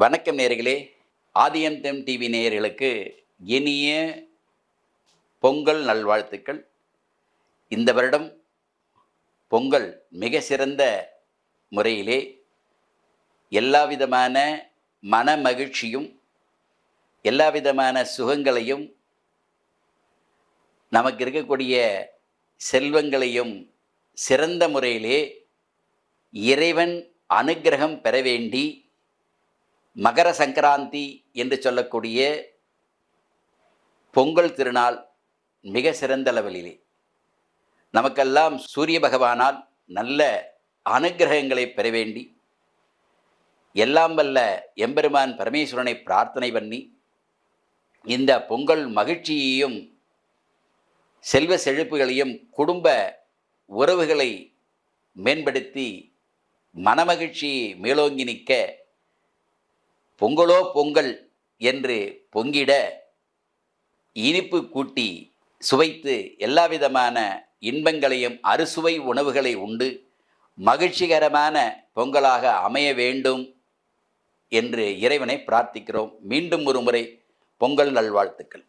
வணக்கம் நேயர்களே. ஆதியந்தம் டிவி நேயர்களுக்கு இனிய பொங்கல் நல்வாழ்த்துக்கள். இந்த வருடம் பொங்கல் மிக சிறந்த முறையிலே எல்லா விதமான மனமகிழ்ச்சியும், எல்லா விதமான சுகங்களையும், நமக்கு இருக்கக்கூடிய செல்வங்களையும் சிறந்த முறையிலே இறைவன் அனுக்கிரகம் பெற வேண்டி மகர சங்கராந்தி என்று சொல்லக்கூடிய பொங்கல் திருநாள் மிக சிறந்த லெவலிலே நமக்கெல்லாம் சூரிய பகவானால் நல்ல அனுக்கிரகங்களை பெற வேண்டி எல்லாம் வல்ல எம்பெருமான் பரமேஸ்வரனை பிரார்த்தனை பண்ணி இந்த பொங்கல் மகிழ்ச்சியையும் செல்வ செழிப்புகளையும் குடும்ப உறவுகளை மேம்படுத்தி மனமகிழ்ச்சியை மேலோங்கி நிற்க பொங்கலோ பொங்கல் என்று பொங்கிட இனிப்பு கூட்டி சுவைத்து எல்லா விதமான இன்பங்களையும் அறுசுவை உணவுகளை உண்டு மகிழ்ச்சிகரமான பொங்கலாக அமைய வேண்டும் என்று இறைவனை பிரார்த்திக்கிறோம். மீண்டும் ஒரு முறை பொங்கல் நல்வாழ்த்துக்கள்.